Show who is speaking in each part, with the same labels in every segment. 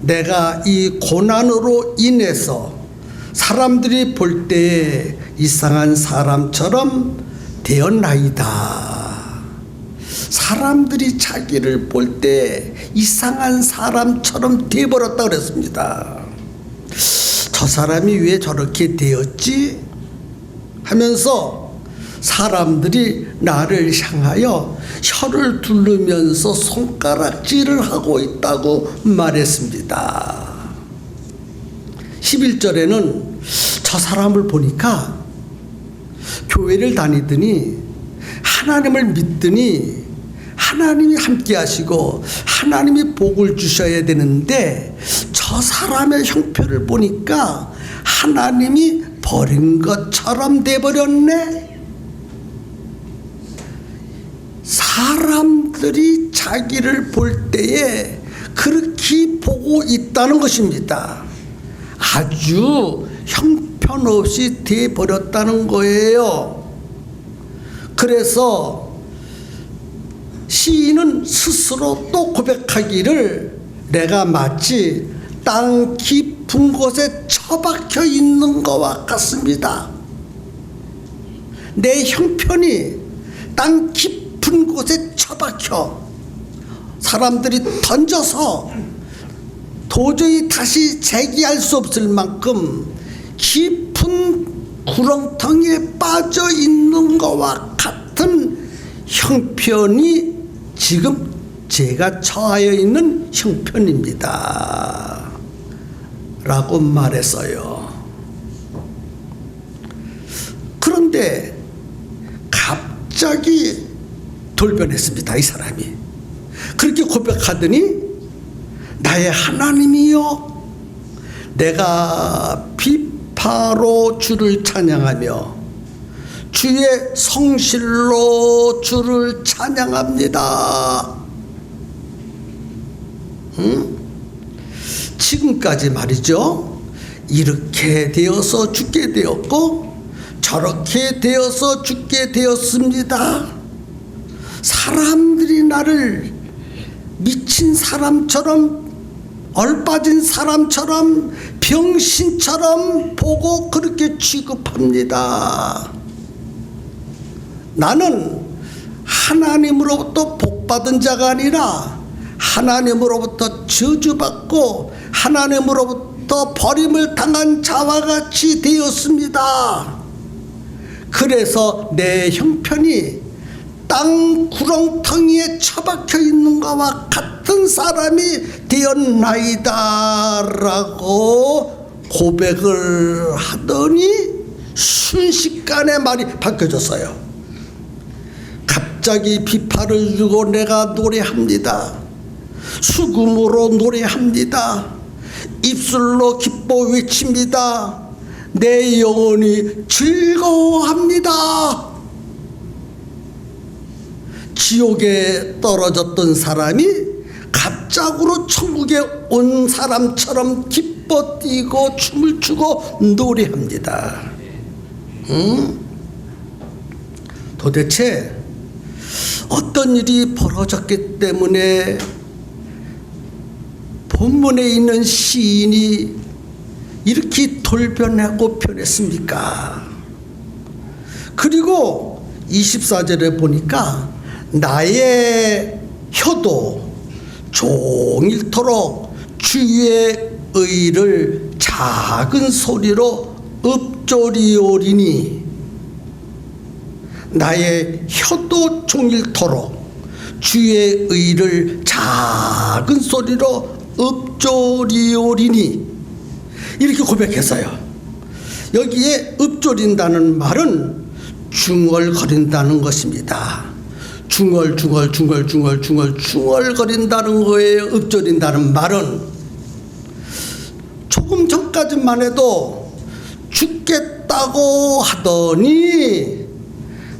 Speaker 1: 내가 이 고난으로 인해서 사람들이 볼 때 이상한 사람처럼 되었나이다. 사람들이 자기를 볼 때 이상한 사람처럼 되어버렸다 그랬습니다. 저 사람이 왜 저렇게 되었지? 하면서 사람들이 나를 향하여 혀를 두르면서 손가락질을 하고 있다고 말했습니다. 11절에는 저 사람을 보니까 교회를 다니더니 하나님을 믿더니 하나님이 함께 하시고 하나님이 복을 주셔야 되는데 저 사람의 형편을 보니까 하나님이 버린 것처럼 돼버렸네. 사람들이 자기를 볼 때에 그렇게 보고 있다는 것입니다. 아주 형편없이 돼버렸다는 거예요. 그래서 시인은 스스로 또 고백하기를 내가 마치 땅 깊은 곳에 처박혀 있는 것과 같습니다. 내 형편이 땅 깊은 곳에 처박혀 사람들이 던져서 도저히 다시 재기할 수 없을 만큼 깊은 구렁텅이에 빠져 있는 것과 같은 형편이 지금 제가 처하여 있는 형편입니다 라고 말했어요. 그런데 갑자기 돌변했습니다. 이 사람이 그렇게 고백하더니 나의 하나님이여, 내가 비파로 주를 찬양하며 주의 성실로 주를 찬양합니다. 지금까지 말이죠, 이렇게 되어서 죽게 되었고 저렇게 되어서 죽게 되었습니다. 사람들이 나를 미친 사람처럼, 얼빠진 사람처럼, 병신처럼 보고 그렇게 취급합니다. 나는 하나님으로부터 복받은 자가 아니라 하나님으로부터 저주받고 하나님으로부터 버림을 당한 자와 같이 되었습니다. 그래서 내 형편이 땅 구렁텅이에 처박혀 있는 것과 같은 사람이 되었나이다 라고 고백을 하더니 순식간에 말이 바뀌어졌어요. 갑자기 비파를 주고 내가 노래합니다. 수금으로 노래합니다. 입술로 기뻐 외칩니다. 내 영혼이 즐거워합니다. 지옥에 떨어졌던 사람이 갑자기로 천국에 온 사람처럼 기뻐 뛰고 춤을 추고 노래합니다. 도대체 어떤 일이 벌어졌기 때문에 본문에 있는 시인이 이렇게 돌변하고 변했습니까? 그리고 24절에 보니까 나의 혀도 종일토록 주의 의를 작은 소리로 읊조리오리니, 나의 혀도 종일토록 주의 의를 작은 소리로 읊조리오리니, 이렇게 고백했어요. 여기에 읊조린다는 말은 중얼거린다는 것입니다. 중얼거린다는 거예요. 읊조린다는 말은. 조금 전까지만 해도 죽겠다고 하더니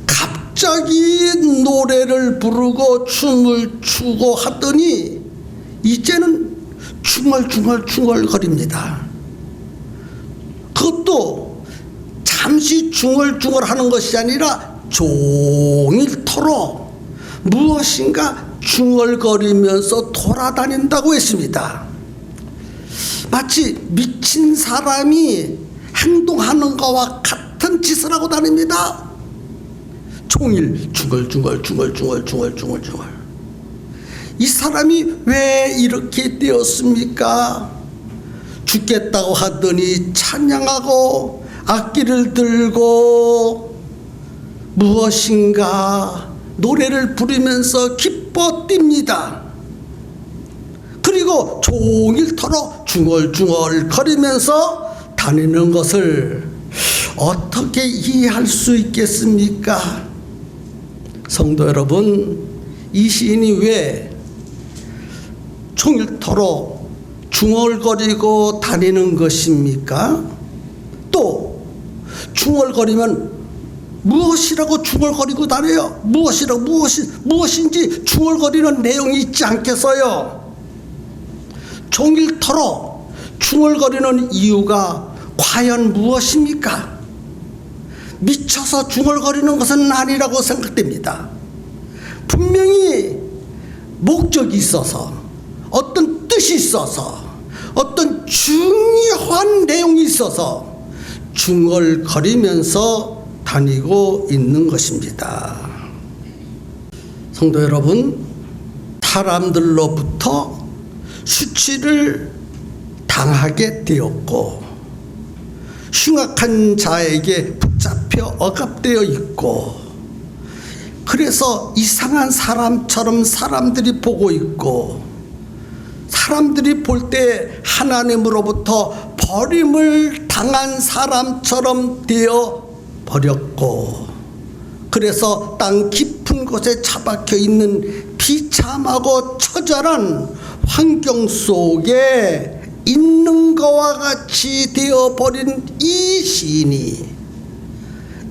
Speaker 1: 갑자기 노래를 부르고 춤을 추고 하더니 이제는 중얼거립니다. 그것도 잠시 중얼하는 것이 아니라 종일토록 무엇인가 중얼거리면서 돌아다닌다고 했습니다. 마치 미친 사람이 행동하는 것과 같은 짓을 하고 다닙니다. 종일 중얼중얼. 이 사람이 왜 이렇게 되었습니까? 죽겠다고 하더니 찬양하고 악기를 들고 무엇인가 노래를 부르면서 기뻐 뜁니다. 그리고 종일토록 중얼중얼 거리면서 다니는 것을 어떻게 이해할 수 있겠습니까? 성도 여러분, 이 시인이 왜 종일토록 중얼거리고 다니는 것입니까? 또 중얼거리면 무엇이라고 중얼거리고 다녀요? 무엇인지 중얼거리는 내용이 있지 않겠어요? 종일토록 중얼거리는 이유가 과연 무엇입니까? 미쳐서 중얼거리는 것은 아니라고 생각됩니다. 분명히 목적이 있어서, 어떤 뜻이 있어서, 어떤 중요한 내용이 있어서 중얼거리면서 다니고 있는 것입니다. 성도 여러분, 사람들로부터 수치를 당하게 되었고 흉악한 자에게 붙잡혀 억압되어 있고, 그래서 이상한 사람처럼 사람들이 보고 있고, 사람들이 볼 때 하나님으로부터 버림을 당한 사람처럼 되어 버렸고, 그래서 땅 깊은 곳에 처박혀 있는 비참하고 처절한 환경 속에 있는 것과 같이 되어버린 이 시인이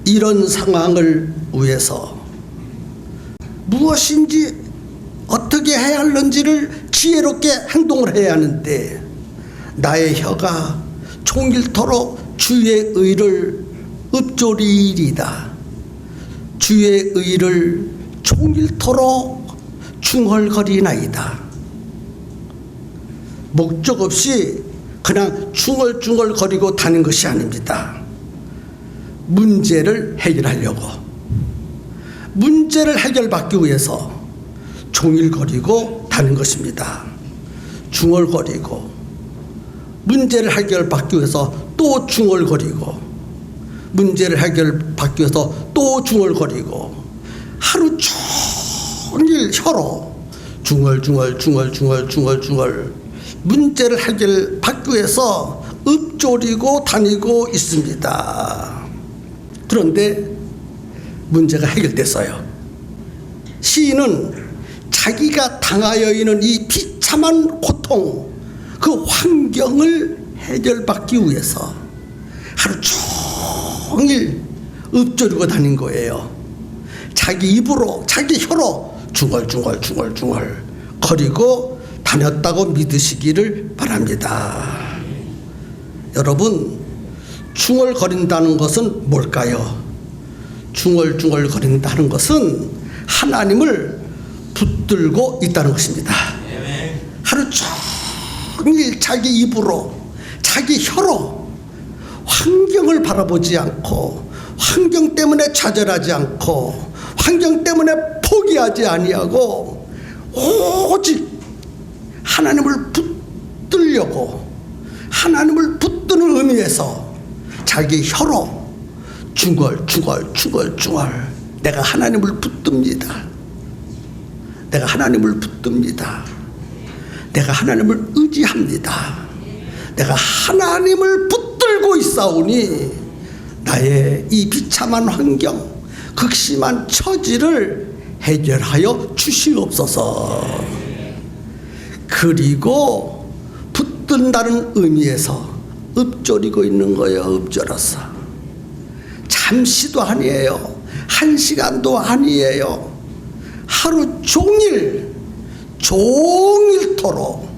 Speaker 1: 이런 상황을 위해서 무엇인지 어떻게 해야 하는지를 지혜롭게 행동을 해야 하는데, 나의 혀가 종일토록 주의 의를 읊조리이다. 주의 의를 종일토록 중얼거리나이다. 목적 없이 그냥 중얼중얼거리고 다닌 것이 아닙니다. 문제를 해결하려고, 문제를 해결받기 위해서 종일거리고 다닌 것입니다. 중얼거리고, 문제를 해결받기 위해서 또 중얼거리고, 문제를 해결받기 위해서 또 중얼거리고, 하루 종일 혀로 중얼중얼 문제를 해결받기 위해서 읊조리고 다니고 있습니다. 그런데 문제가 해결됐어요. 시인은 자기가 당하여 있는 이 비참한 고통, 그 환경을 해결받기 위해서 하루 종일 읊조리고 다닌 거예요. 자기 입으로, 자기 혀로 중얼중얼 거리고 다녔다고 믿으시기를 바랍니다. 여러분, 중얼거린다는 것은 뭘까요? 중얼거린다는 것은 하나님을 붙들고 있다는 것입니다. 하루 종일 자기 입으로, 자기 혀로 환경을 바라보지 않고, 환경 때문에 좌절하지 않고, 환경 때문에 포기하지 아니하고, 오직 하나님을 붙들려고, 하나님을 붙드는 의미에서 자기 혀로 중얼 내가 하나님을 붙듭니다. 내가 하나님을 붙듭니다. 내가 하나님을 의지합니다. 내가 하나님을 붙들고 있사오니 나의 이 비참한 환경, 극심한 처지를 해결하여 주시옵소서. 그리고 붙든다는 의미에서 읊조리고 있는 거예요. 읊조려서. 잠시도 아니에요. 1시간도 아니에요. 하루 종일토록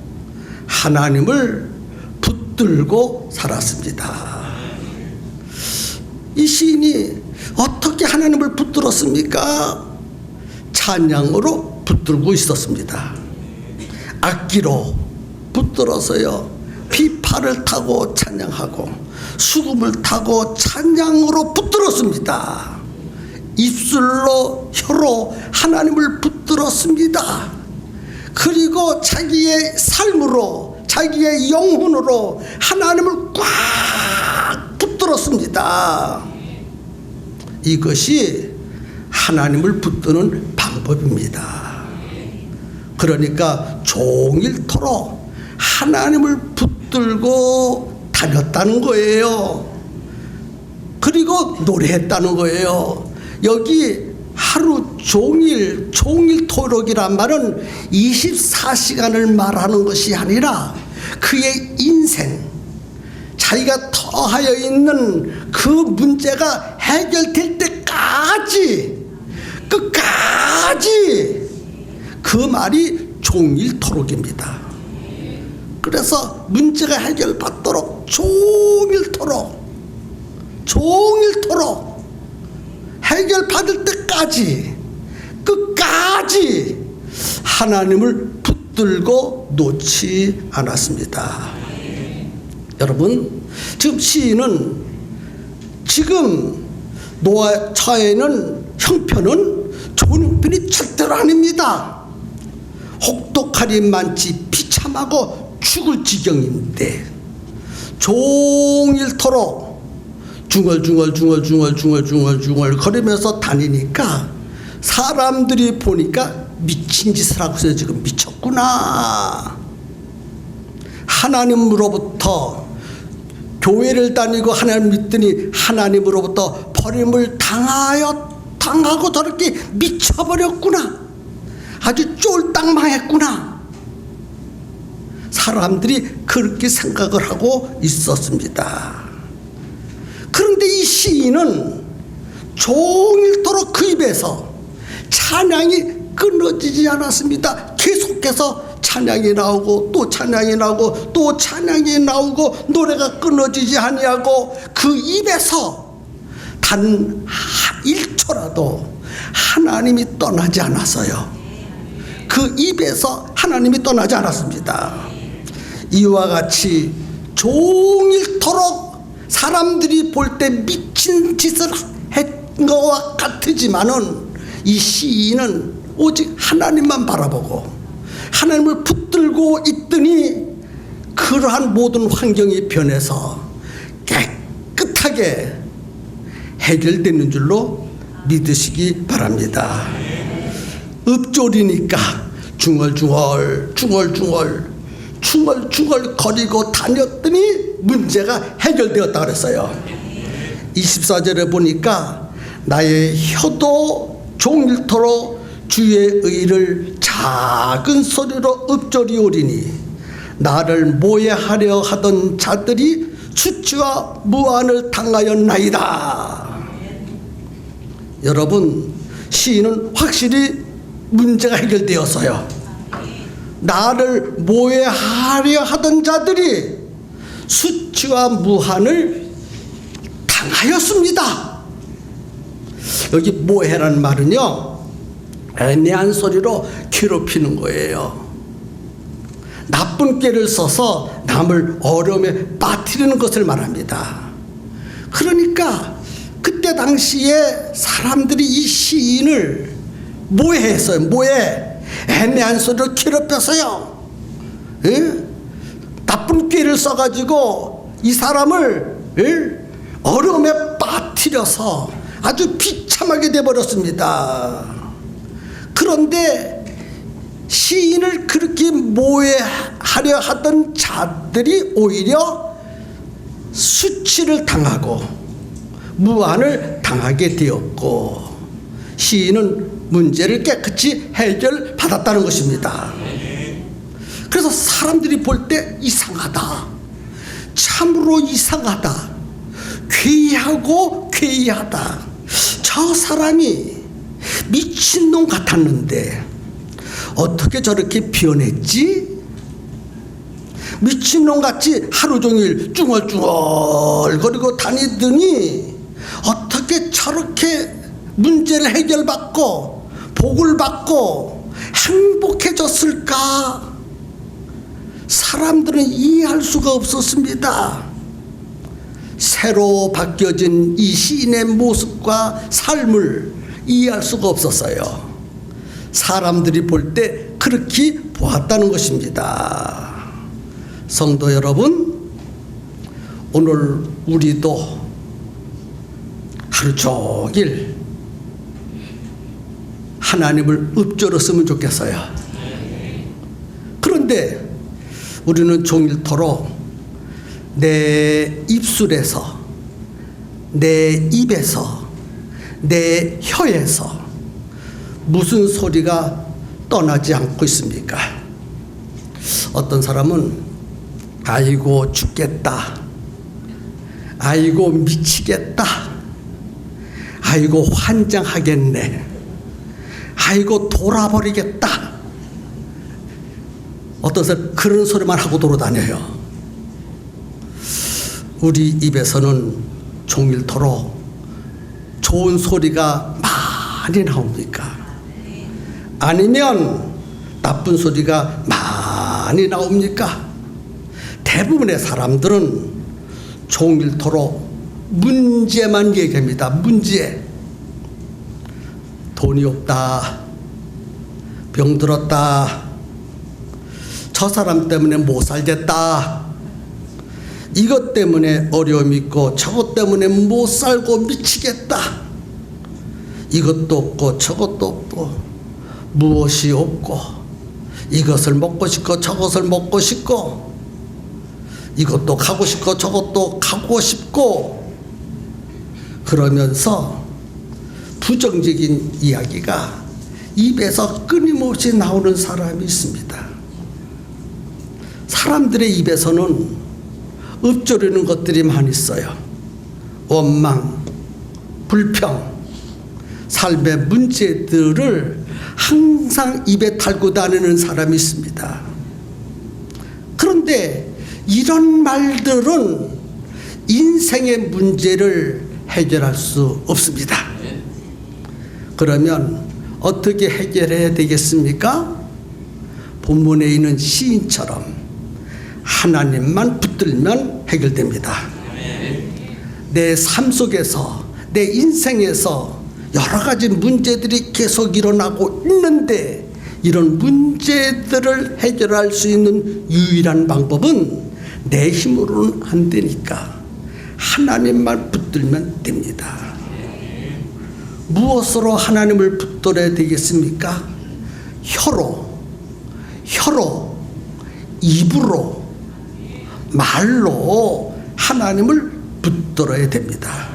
Speaker 1: 하나님을 붙들고 살았습니다. 이 시인이 어떻게 하나님을 붙들었습니까? 찬양으로 붙들고 있었습니다. 악기로 붙들어서요, 비파를 타고 찬양하고 수금을 타고 찬양으로 붙들었습니다. 입술로 혀로 하나님을 붙들었습니다. 그리고 자기의 삶으로 자기의 영혼으로 하나님을 꽉 붙들었습니다. 이것이 하나님을 붙드는 방법입니다. 그러니까 종일토록 하나님을 붙들고 다녔다는 거예요. 그리고 노래했다는 거예요. 여기 하루 종일토록이란 말은 24시간을 말하는 것이 아니라 그의 인생, 자기가 더하여 있는 그 문제가 해결될 때까지, 끝까지 그 말이 종일토록입니다. 그래서 문제가 해결받도록 종일토록 해결받을 때까지, 끝까지 하나님을 붙들고 놓지 않았습니다. 여러분, 지금 시인은 지금 처해 있는 형편은 좋은 형편이 절대로 아닙니다. 혹독하리 많지 비참하고 죽을 지경인데 종일토록 중얼중얼 거리면서 다니니까 사람들이 보니까 미친 짓을 하고 있어요. 지금 미쳤구나. 하나님으로부터 교회를 다니고 하나님 믿더니 하나님으로부터 버림을 당하고 저렇게 미쳐버렸구나. 아주 쫄딱 망했구나. 사람들이 그렇게 생각을 하고 있었습니다. 그런데 이 시인은 종일토록 그 입에서 찬양이 끊어지지 않았습니다. 계속해서 찬양이 나오고 또 찬양이 나오고 또 찬양이 나오고 노래가 끊어지지 아니하고 그 입에서 단 1초라도 하나님이 떠나지 않았어요. 그 입에서 하나님이 떠나지 않았습니다. 이와 같이 종일토록 사람들이 볼 때 미친 짓을 한 것과 같으지만은 이 시인은 오직 하나님만 바라보고 하나님을 붙들고 있더니 그러한 모든 환경이 변해서 깨끗하게 해결되는 줄로 믿으시기 바랍니다. 읍졸이니까 중얼중얼 거리고 다녔더니 문제가 해결되었다 그랬어요. 24절에 보니까 나의 혀도 종일토록 주의 의를 작은 소리로 읊조리오리니 나를 모해하려 하던 자들이 수치와 무한을 당하였나이다. 여러분, 시인은 확실히 문제가 해결되었어요. 나를 모해하려 하던 자들이 수치와 무한을 당하였습니다. 여기 모해라는 말은요, 애매한 소리로 괴롭히는 거예요. 나쁜 꾀를 써서 남을 어려움에 빠뜨리는 것을 말합니다. 그러니까 그때 당시에 사람들이 이 시인을 모해했어요. 애매한 소리로 괴롭혔어요. 나쁜 꾀를 써가지고 이 사람을 어려움에 빠뜨려서 아주 비참하게 돼버렸습니다. 그런데 시인을 그렇게 모해하려 하던 자들이 오히려 수치를 당하고 무한을 당하게 되었고 시인은 문제를 깨끗이 해결받았다는 것입니다. 그래서 사람들이 볼 때 이상하다, 참으로 이상하다, 괴이하다, 저 사람이 미친놈 같았는데 어떻게 저렇게 변했지? 미친놈같이 하루종일 중얼중얼거리고 다니더니 어떻게 저렇게 문제를 해결받고 복을 받고 행복해졌을까? 사람들은 이해할 수가 없었습니다. 새로 바뀌어진 이 시인의 모습과 삶을 이해할 수가 없었어요. 사람들이 볼 때 그렇게 보았다는 것입니다. 성도 여러분, 오늘 우리도 하루 종일 하나님을 읊조렸으면 좋겠어요. 그런데 우리는 종일토록 내 입술에서, 내 입에서, 내 혀에서 무슨 소리가 떠나지 않고 있습니까? 어떤 사람은 아이고 죽겠다, 아이고 미치겠다, 아이고 환장하겠네, 아이고 돌아버리겠다, 어떤 사람 그런 소리만 하고 돌아다녀요. 우리 입에서는 종일토록 좋은 소리가 많이 나옵니까? 아니면 나쁜 소리가 많이 나옵니까? 대부분의 사람들은 종일토록 문제만 얘기합니다. 문제. 돈이 없다, 병들었다, 저 사람 때문에 못 살겠다, 이것 때문에 어려움이 있고 저것 때문에 못 살고 미치겠다, 이것도 없고 저것도 없고 무엇이 없고 이것을 먹고 싶고 저것을 먹고 싶고 이것도 가고 싶고 저것도 가고 싶고 그러면서 부정적인 이야기가 입에서 끊임없이 나오는 사람이 있습니다. 사람들의 입에서는 읊조리는 것들이 많이 있어요. 원망, 불평, 삶의 문제들을 항상 입에 달고 다니는 사람이 있습니다. 그런데 이런 말들은 인생의 문제를 해결할 수 없습니다. 그러면 어떻게 해결해야 되겠습니까? 본문에 있는 시인처럼 하나님만 붙들면 해결됩니다. 내 삶 속에서, 내 인생에서 여러 가지 문제들이 계속 일어나고 있는데 이런 문제들을 해결할 수 있는 유일한 방법은 내 힘으로는 안 되니까 하나님만 붙들면 됩니다. 무엇으로 하나님을 붙들어야 되겠습니까? 혀로, 입으로, 말로 하나님을 붙들어야 됩니다.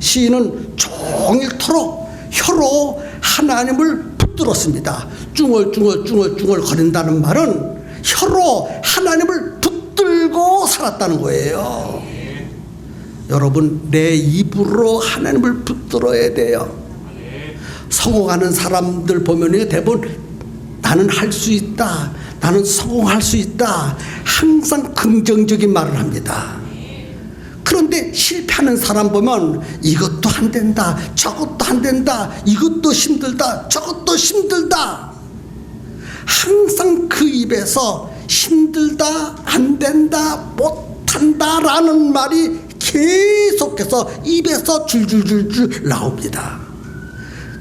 Speaker 1: 시인은 종일토록 혀로 하나님을 붙들었습니다. 쭝얼쭝얼 거린다는 말은 혀로 하나님을 붙들고 살았다는 거예요. 여러분, 내 입으로 하나님을 붙들어야 돼요. 성공하는 사람들 보면 대부분 나는 할 수 있다, 나는 성공할 수 있다, 항상 긍정적인 말을 합니다. 그런데 실패하는 사람 보면 이것도 안 된다, 저것도 안 된다, 이것도 힘들다, 저것도 힘들다. 항상 그 입에서 힘들다, 안 된다, 못한다 라는 말이 계속해서 입에서 줄줄줄줄 나옵니다.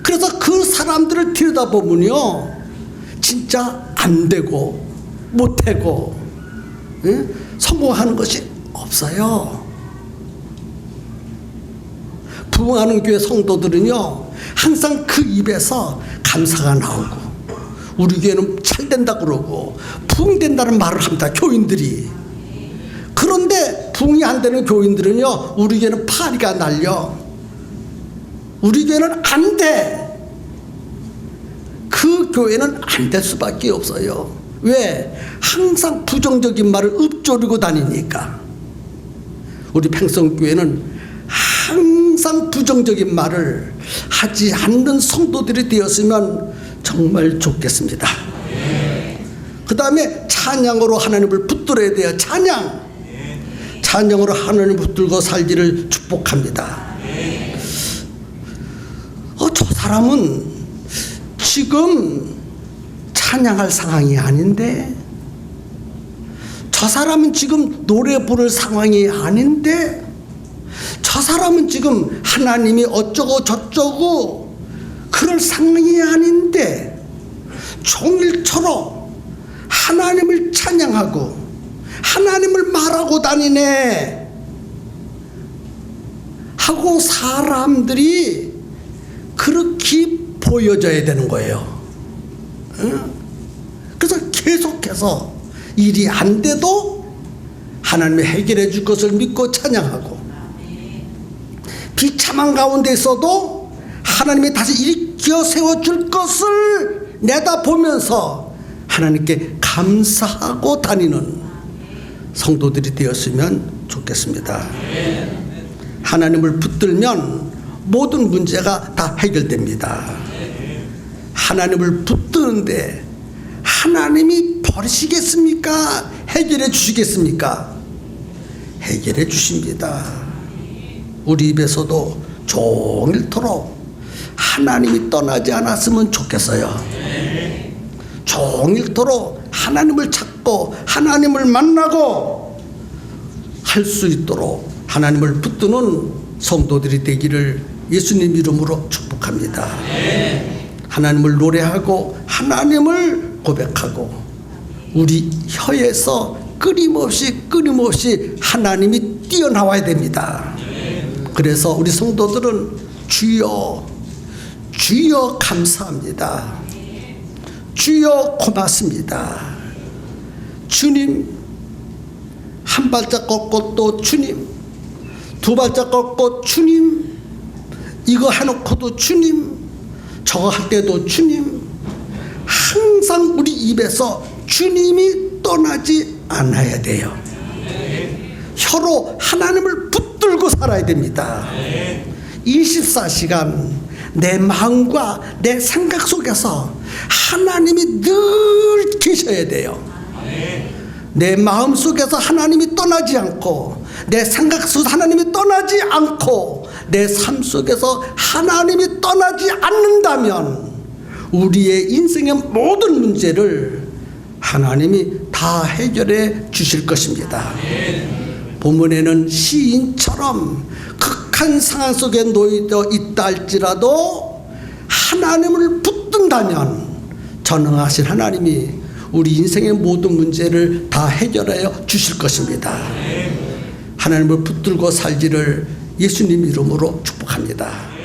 Speaker 1: 그래서 그 사람들을 들여다보면요, 진짜 안 되고 못하고 성공하는 것이 없어요. 부흥하는 교회 성도들은요, 항상 그 입에서 감사가 나오고 우리 교회는 잘 된다 그러고 부흥된다는 말을 합니다, 교인들이. 그런데 부흥이 안 되는 교인들은요, 우리 교회는 파리가 날려, 우리 교회는 안 돼, 그 교회는 안 될 수밖에 없어요. 왜? 항상 부정적인 말을 읊조리고 다니니까. 우리 평성교회는 항상 부정적인 말을 하지 않는 성도들이 되었으면 정말 좋겠습니다. 그 다음에 찬양으로 하나님을 붙들어야 돼요. 찬양으로 하나님을 붙들고 살기를 축복합니다. 저 사람은 지금 찬양할 상황이 아닌데 저 사람은 지금 노래 부를 상황이 아닌데, 저 사람은 지금 하나님이 어쩌고 저쩌고 그럴 상황이 아닌데 종일처럼 하나님을 찬양하고 하나님을 말하고 다니네 하고 사람들이 그렇게 보여져야 되는 거예요. 그래서 계속해서 일이 안 돼도 하나님이 해결해 줄 것을 믿고 찬양하고, 비참한 가운데 있어도 하나님이 다시 일으켜 세워줄 것을 내다보면서 하나님께 감사하고 다니는 성도들이 되었으면 좋겠습니다. 하나님을 붙들면 모든 문제가 다 해결됩니다. 하나님을 붙드는데 하나님이 버리시겠습니까? 해결해 주시겠습니까? 해결해 주십니다. 우리 입에서도 종일토록 하나님이 떠나지 않았으면 좋겠어요. 종일토록 하나님을 찾고 하나님을 만나고 할 수 있도록 하나님을 붙드는 성도들이 되기를 예수님 이름으로 축복합니다. 하나님을 노래하고 하나님을 고백하고 우리 혀에서 끊임없이 하나님이 뛰어나와야 됩니다. 그래서 우리 성도들은 주여 주여 감사합니다. 주여 고맙습니다. 주님, 한 발짝 걷고 또 주님, 두 발짝 걷고 주님, 이거 해놓고도 주님, 저거 할 때도 주님, 항상 우리 입에서 주님이 떠나지 않아야 돼요. 혀로 하나님을 붙들고 살아야 됩니다. 24시간 내 마음과 내 생각 속에서 하나님이 늘 계셔야 돼요. 내 마음 속에서 하나님이 떠나지 않고, 내 생각 속에서 하나님이 떠나지 않고, 내 삶 속에서 하나님이 떠나지 않는다면 우리의 인생의 모든 문제를 하나님이 다 해결해 주실 것입니다. 본문에는 시인처럼 극한 상황 속에 놓여 있다 할지라도 하나님을 붙든다면 전능하신 하나님이 우리 인생의 모든 문제를 다 해결하여 주실 것입니다. 하나님을 붙들고 살기를 예수님 이름으로 축복합니다.